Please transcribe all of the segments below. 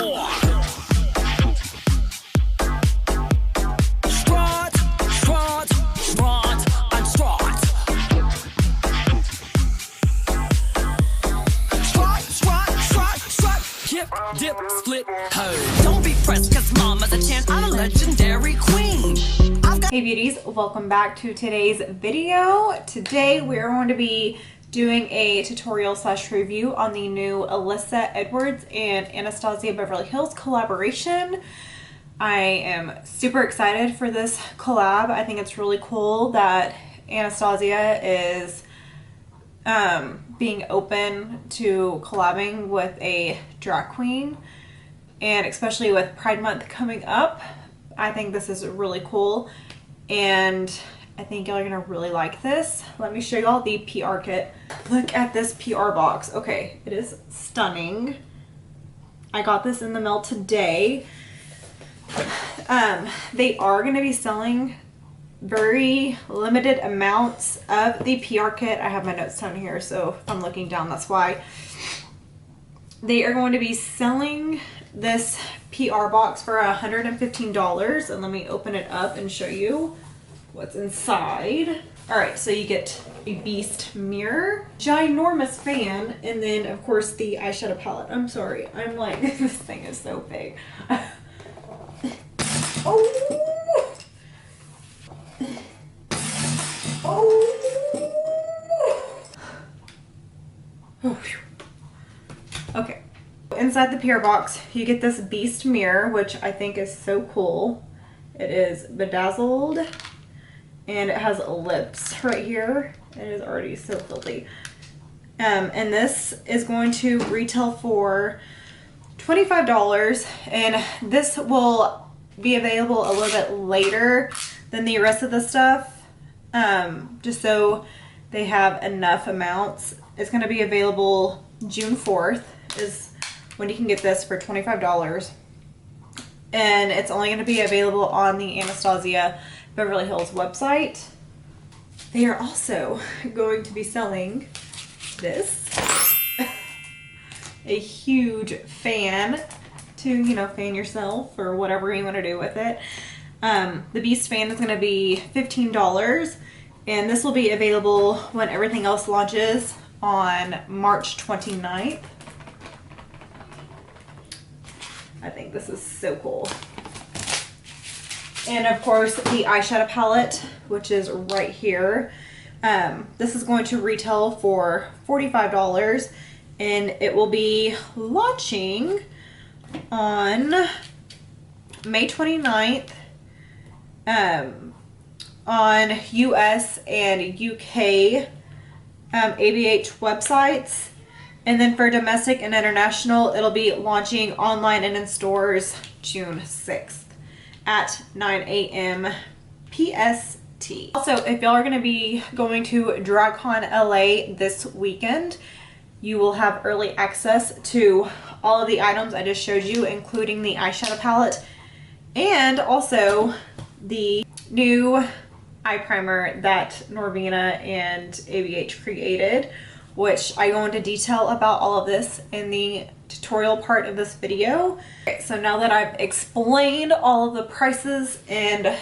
Dip, split, ho. Don't be pressed, cause mama's a 10. I'm a legendary queen. Hey beauties, welcome back to today's video. Today we're going to be doing a tutorial slash review on the new Alyssa Edwards and Anastasia Beverly Hills collaboration. I am super excited for this collab. I think it's really cool that Anastasia is being open to collabing with a drag queen, and especially with Pride Month coming up. I think this is really cool, and I think y'all are gonna really like this. Let me show y'all the PR kit. Look at this PR box. Okay, it is stunning. I got this in the mail today. They are gonna be selling very limited amounts of the PR kit. I have my notes down here, so if I'm looking down, that's why. They are going to be selling this PR box for $115, and let me open it up and show you what's inside. All right, so you get a beast mirror, ginormous fan, and then of course the eyeshadow palette. I'm sorry, I'm like, this thing is so big. Oh! Oh, okay. Inside the PR box, you get this beast mirror, which I think is so cool. It is bedazzled, and it has lips right here. It is already so filthy. And this is going to retail for $25, and this will be available a little bit later than the rest of the stuff, just so they have enough amounts. It's going to be available June 4th is when you can get this for $25, and it's only going to be available on the Anastasia Beverly Hills website. They are also going to be selling this, a huge fan to, you know, fan yourself or whatever you want to do with it. The Beast fan is going to be $15, and this will be available when everything else launches on March 29th. I think this is so cool. And of course the eyeshadow palette, which is right here. This is going to retail for $45, and it will be launching on May 29th on US and UK ABH websites, and then for domestic and international it'll be launching online and in stores June 6th at 9 a.m. PST. Also, if y'all are going to be going to DragCon LA this weekend, you will have early access to all of the items I just showed you, including the eyeshadow palette and also the new eye primer that Norvina and ABH created, which I go into detail about all of this in the tutorial part of this video. Okay, so now that I've explained all of the prices and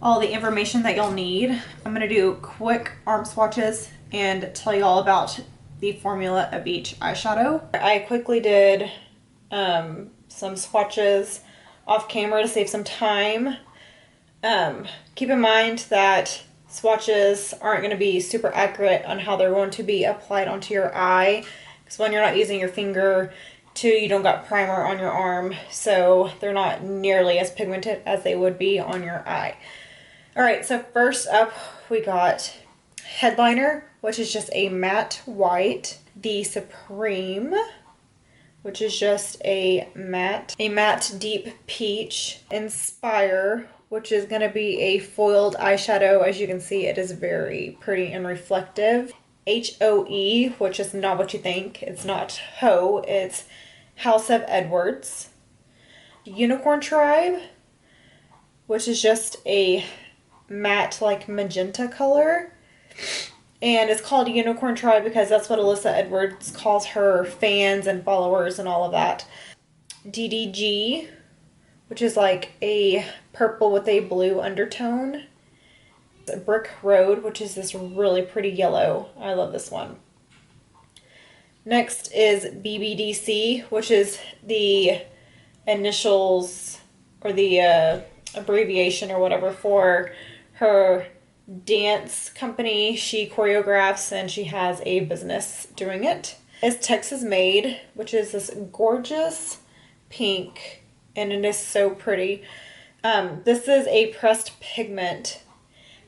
all the information that you'll need, I'm going to do quick arm swatches and tell you all about the formula of each eyeshadow. I quickly did some swatches off camera to save some time. Keep in mind that swatches aren't going to be super accurate on how they're going to be applied onto your eye, because one, you're not using your finger, two, you don't got primer on your arm, so they're not nearly as pigmented as they would be on your eye. Alright, so first up we got Headliner, which is just a matte white, the Supreme, which is just a matte deep peach, Inspire, which is going to be a foiled eyeshadow. As you can see, it is very pretty and reflective. HOE, which is not what you think. It's not Ho, it's House of Edwards. Unicorn Tribe, which is just a matte like magenta color. And it's called Unicorn Tribe because that's what Alyssa Edwards calls her fans and followers and all of that. DDG, which is like a purple with a blue undertone. Brick Road, which is this really pretty yellow. I love this one. Next is BBDC, which is the initials or the abbreviation or whatever for her dance company she choreographs, and she has a business doing it. It's Texas Made, which is this gorgeous pink, and it is so pretty. This is a pressed pigment,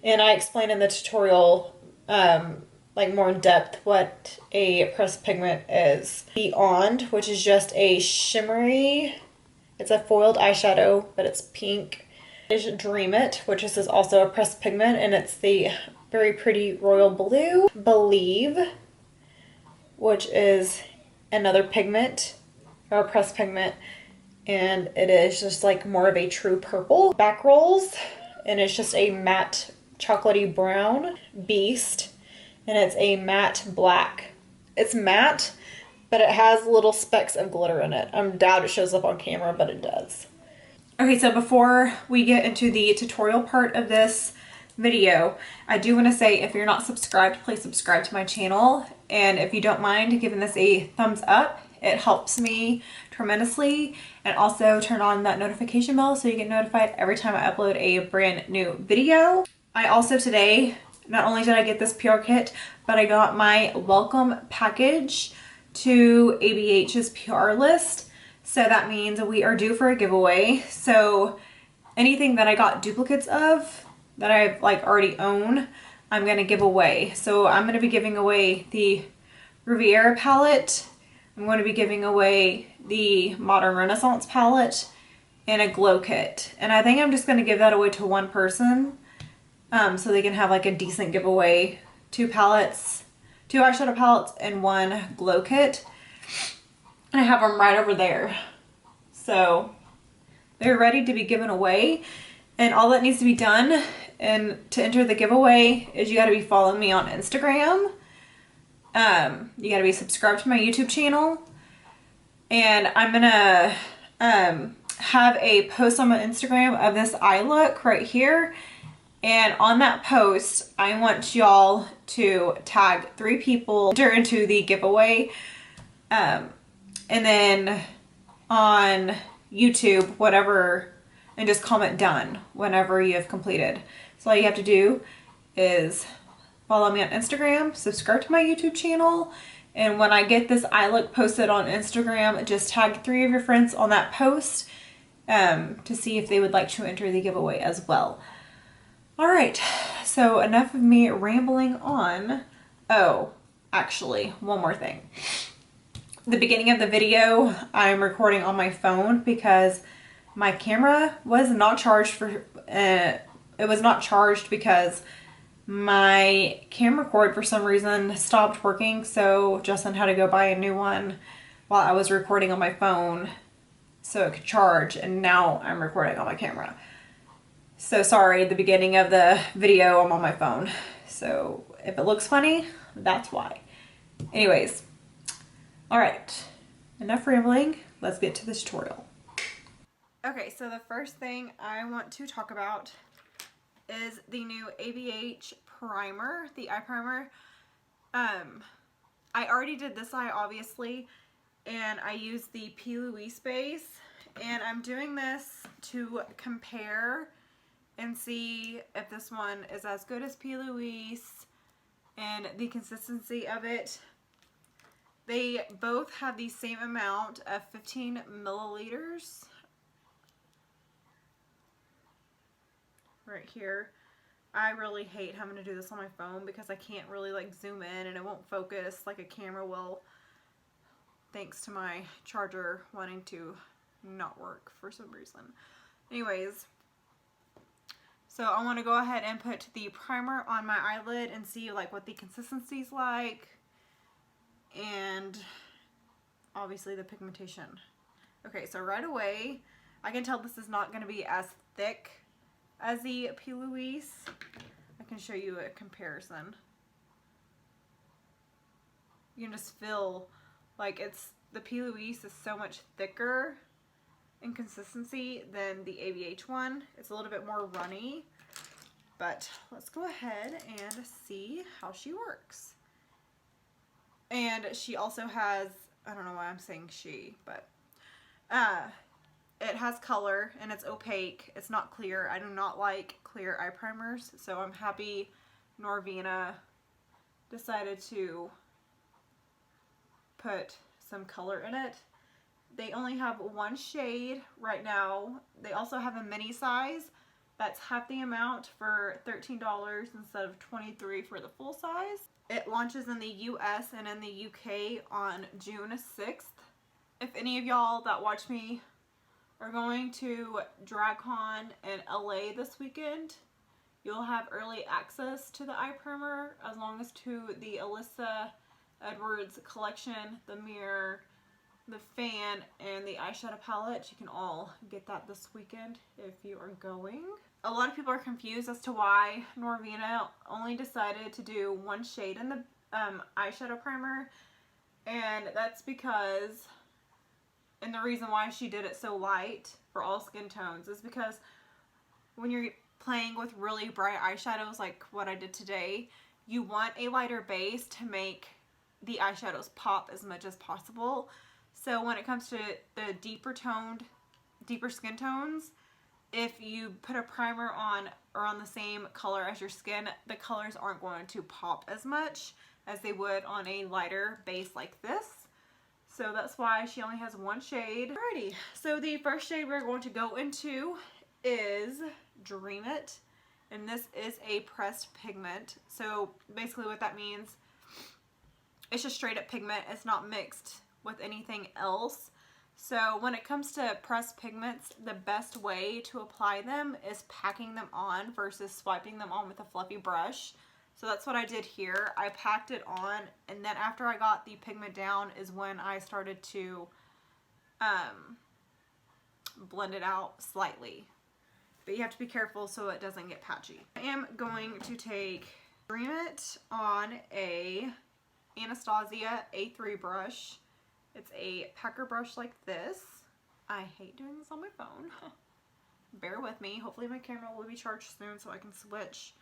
and I explained in the tutorial like more in depth what a pressed pigment is. Beyond, which is just a shimmery, it's a foiled eyeshadow, but it's pink. Is Dream It, which is also a pressed pigment, and it's the very pretty royal blue. Believe, which is another pigment or a pressed pigment, and it is just like more of a true purple. Back Rolls, and it's just a matte chocolatey brown. Beast, and it's a matte black. It's matte, but it has little specks of glitter in it. I doubt it shows up on camera, but it does. Okay, so before we get into the tutorial part of this video, I do want to say if you're not subscribed, please subscribe to my channel. And if you don't mind giving this a thumbs up, it helps me tremendously. And also turn on that notification bell so you get notified every time I upload a brand new video. I also today, not only did I get this PR kit, but I got my welcome package to ABH's PR list. So that means we are due for a giveaway. So anything that I got duplicates of that I like already own, I'm going to give away. So I'm going to be giving away the Riviera palette. I'm going to be giving away the Modern Renaissance palette and a glow kit. And I think I'm just going to give that away to one person so they can have like a decent giveaway. 2 palettes, 2 eyeshadow palettes, and 1 glow kit. And I have them right over there. So they're ready to be given away. And all that needs to be done and to enter the giveaway is you got to be following me on Instagram. You got to be subscribed to my YouTube channel. And I'm going to have a post on my Instagram of this eye look right here. And on that post, I want y'all to tag 3 people, enter into the giveaway. And then on YouTube, whatever, and just comment done whenever you have completed. So all you have to do is follow me on Instagram, subscribe to my YouTube channel, and when I get this eye look posted on Instagram, just tag 3 of your friends on that post to see if they would like to enter the giveaway as well. All right, so enough of me rambling on. Oh, actually, one more thing. The beginning of the video, I'm recording on my phone because my camera was not charged for, it was not charged because my camera cord for some reason stopped working, so Justin had to go buy a new one while I was recording on my phone so it could charge, and now I'm recording on my camera. So sorry, at the beginning of the video, I'm on my phone. So if it looks funny, that's why. Anyways. All right, enough rambling. Let's get to the tutorial. Okay, so the first thing I want to talk about is the new ABH primer, the eye primer. I already did this eye, obviously, and I used the P. Louise base, and I'm doing this to compare and see if this one is as good as P. Louise and the consistency of it. They both have the same amount of 15 milliliters right here. I really hate having to do this on my phone because I can't really like zoom in and it won't focus like a camera will, thanks to my charger wanting to not work for some reason. Anyways, so I want to go ahead and put the primer on my eyelid and see like what the consistency's like. And obviously the pigmentation. Okay, so right away, I can tell this is not going to be as thick as the P. Louise. I can show you a comparison. You can just feel like the P. Louise is so much thicker in consistency than the ABH one. It's a little bit more runny, but let's go ahead and see how she works. And she also has, I don't know why I'm saying she, but it has color and it's opaque. It's not clear. I do not like clear eye primers, so I'm happy Norvina decided to put some color in it. They only have one shade right now. They also have a mini size that's half the amount for $13 instead of $23 for the full size. It launches in the US and in the UK on June 6th. If any of y'all that watch me are going to DragCon in LA this weekend, you'll have early access to the eye primer, as long as to the Alyssa Edwards collection, the mirror, the fan, and the eyeshadow palette. You can all get that this weekend if you are going. A lot of people are confused as to why Norvina only decided to do one shade in the eyeshadow primer, and that's because, and the reason why she did it so light for all skin tones is because when you're playing with really bright eyeshadows like what I did today, you want a lighter base to make the eyeshadows pop as much as possible. So when it comes to the deeper skin tones, if you put a primer on or on the same color as your skin, the colors aren't going to pop as much as they would on a lighter base like this. So that's why she only has one shade. Alrighty, so the first shade we're going to go into is Dream It, and this is a pressed pigment. So basically what that means, it's just straight up pigment. It's not mixed with anything else. So when it comes to pressed pigments, the best way to apply them is packing them on versus swiping them on with a fluffy brush. So that's what I did here. I packed it on, and then after I got the pigment down is when I started to blend it out slightly. But you have to be careful so it doesn't get patchy. I am going to take Dream It on a Anastasia A3 brush. It's a packer brush like this. I hate doing this on my phone. Bear with me. Hopefully my camera will be charged soon so I can switch.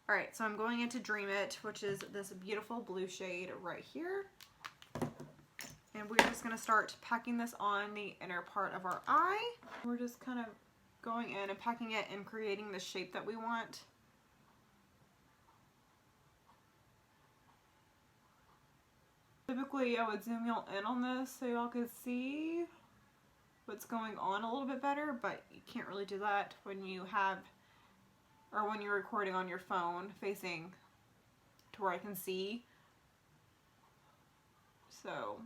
Alright, so I'm going into Dream It, which is this beautiful blue shade right here. And we're just going to start packing this on the inner part of our eye. We're just kind of going in and packing it and creating the shape that we want. Typically I would zoom y'all in on this so y'all could see what's going on a little bit better, but you can't really do that when you have, or when you're recording on your phone facing to where I can see. So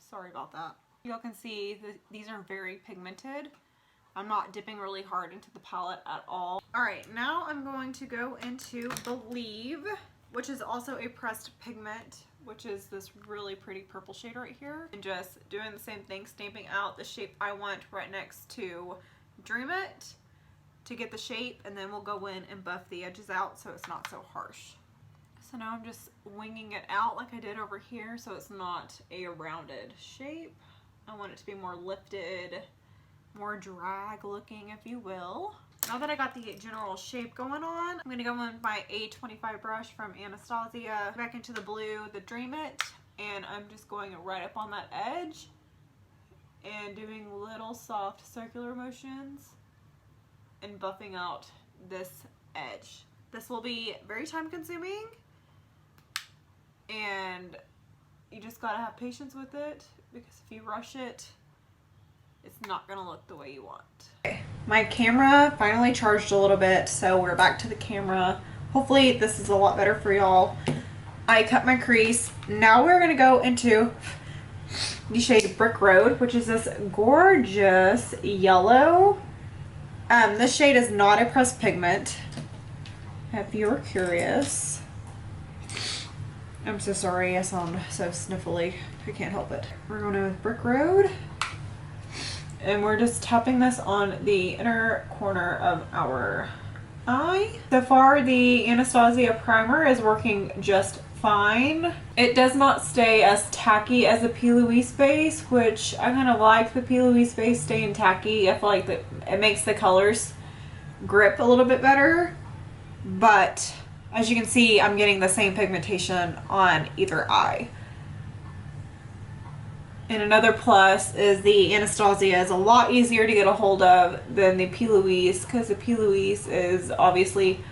sorry about that. Y'all can see that these are very pigmented. I'm not dipping really hard into the palette at all. Alright, now I'm going to go into Believe, which is also a pressed pigment, which is this really pretty purple shade right here. And just doing the same thing, stamping out the shape I want right next to Dream It to get the shape, and then we'll go in and buff the edges out so it's not so harsh. So now I'm just winging it out like I did over here so it's not a rounded shape. I want it to be more lifted, more drag looking, if you will. Now that I got the general shape going on, I'm going to go in with my A25 brush from Anastasia, back into the blue, the Dream It, and I'm just going right up on that edge and doing little soft circular motions and buffing out this edge. This will be very time consuming, and you just gotta have patience with it, because if you rush it, it's not gonna look the way you want. Okay. My camera finally charged a little bit, so we're back to the camera. Hopefully this is a lot better for y'all. I cut my crease. Now we're gonna go into the shade Brick Road, which is this gorgeous yellow. This shade is not a pressed pigment, if you're curious. I'm so sorry, I sound so sniffly. I can't help it. We're going to Brick Road, and we're just tapping this on the inner corner of our eye. So far, the Anastasia primer is working just fine. It does not stay as tacky as a P. Louise base, which I kind of like the P. Louise base staying tacky. I feel like that it makes the colors grip a little bit better. But as you can see, I'm getting the same pigmentation on either eye. And another plus is the Anastasia is a lot easier to get a hold of than the P. Louise, because the P. Louise is obviously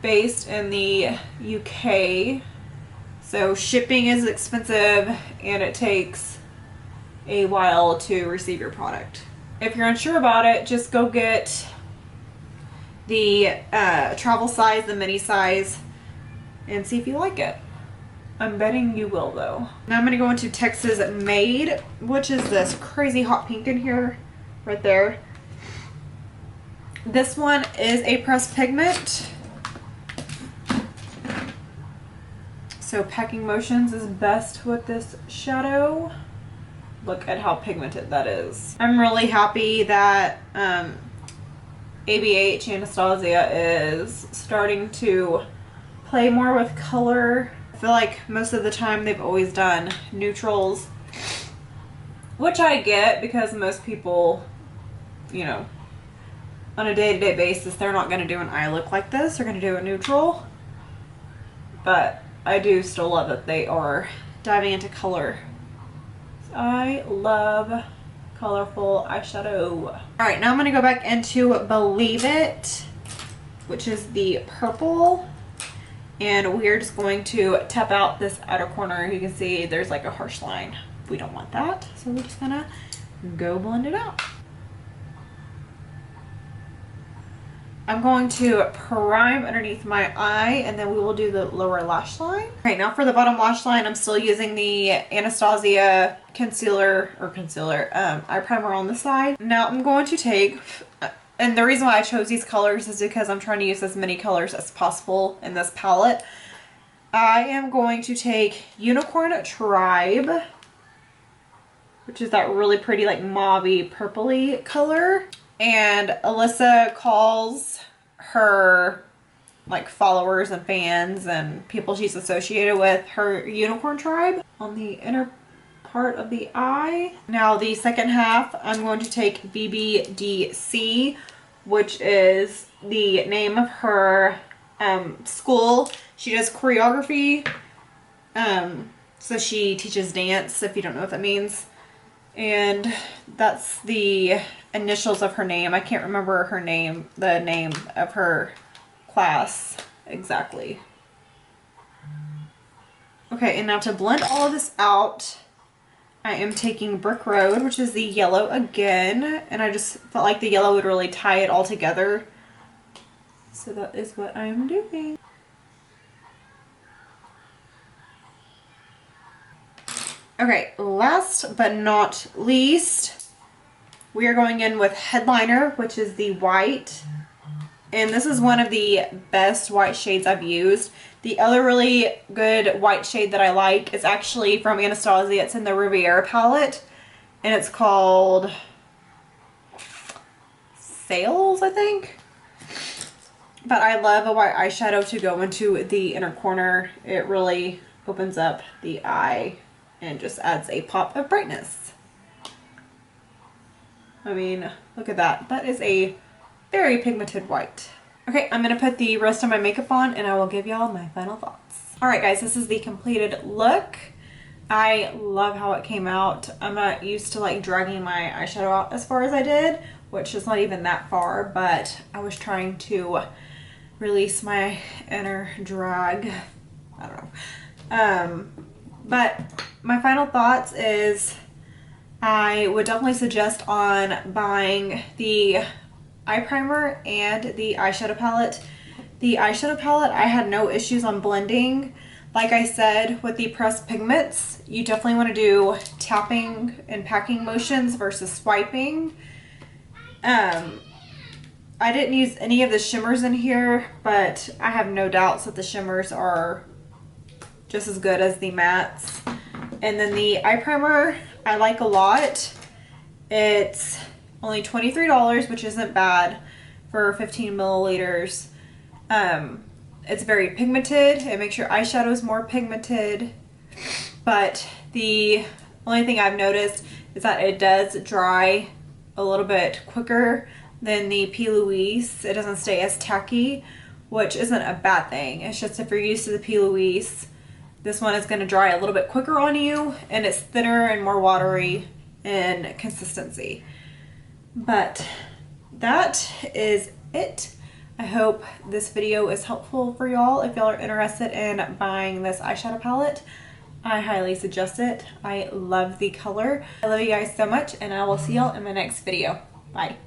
based in the UK. So shipping is expensive and it takes a while to receive your product. If you're unsure about it, just go get the travel size, the mini size, and see if you like it. I'm betting you will though. Now I'm gonna go into Texas Made, which is this crazy hot pink in here, right there. This one is a pressed pigment. So packing motions is best with this shadow. Look at how pigmented that is. I'm really happy that ABH Anastasia is starting to play more with color. I feel like most of the time they've always done neutrals, which I get because most people, you know, on a day-to-day basis, they're not going to do an eye look like this. They're going to do a neutral. But I do still love that they are diving into color. I love colorful eyeshadow. Alright, now I'm going to go back into Believe It, which is the purple. And we're just going to tap out this outer corner. You can see there's like a harsh line. We don't want that. So we're just going to go blend it out. I'm going to prime underneath my eye and then we will do the lower lash line. Alright, now for the bottom lash line, I'm still using the Anastasia eye primer on the side. Now I'm going to take, and the reason why I chose these colors is because I'm trying to use as many colors as possible in this palette. I am going to take Unicorn Tribe, which is that really pretty like mauve-y purpley color. And Alyssa calls her like followers and fans and people she's associated with her Unicorn Tribe on the inner part of the eye. Now the second half, I'm going to take BBDC, which is the name of her school. She does choreography, so she teaches dance, if you don't know what that means. And that's the initials of her name. I can't remember her name, the name of her class exactly. Okay, and now to blend all of this out, I am taking Brick Road, which is the yellow again, and I just felt like the yellow would really tie it all together. So that is what I'm doing. Okay, last but not least, we are going in with Headliner, which is the white. And this is one of the best white shades I've used. The other really good white shade that I like is actually from Anastasia. It's in the Riviera palette. And it's called Sails, I think. But I love a white eyeshadow to go into the inner corner. It really opens up the eye and just adds a pop of brightness. I mean, look at that. That is a very pigmented white. Okay, I'm going to put the rest of my makeup on and I will give y'all my final thoughts. Alright guys, this is the completed look. I love how it came out. I'm not used to like dragging my eyeshadow out as far as I did, which is not even that far, but I was trying to release my inner drag. I don't know. But my final thoughts is I would definitely suggest on buying the eye primer and the eyeshadow palette. The eyeshadow palette, I had no issues on blending. Like I said, with the pressed pigments, you definitely want to do tapping and packing motions versus swiping. I didn't use any of the shimmers in here, but I have no doubts that the shimmers are just as good as the mattes. And then the eye primer, I like a lot. It's only $23, which isn't bad for 15 milliliters. it's very pigmented. It makes your eyeshadows more pigmented. But the only thing I've noticed is that it does dry a little bit quicker than the P. Louise. It doesn't stay as tacky, which isn't a bad thing. It's just if you're used to the P. Louise, this one is going to dry a little bit quicker on you, and it's thinner and more watery in consistency. But that is it. I hope this video is helpful for y'all. If y'all are interested in buying this eyeshadow palette, I highly suggest it. I love the color. I love you guys so much, and I will see y'all in my next video. Bye.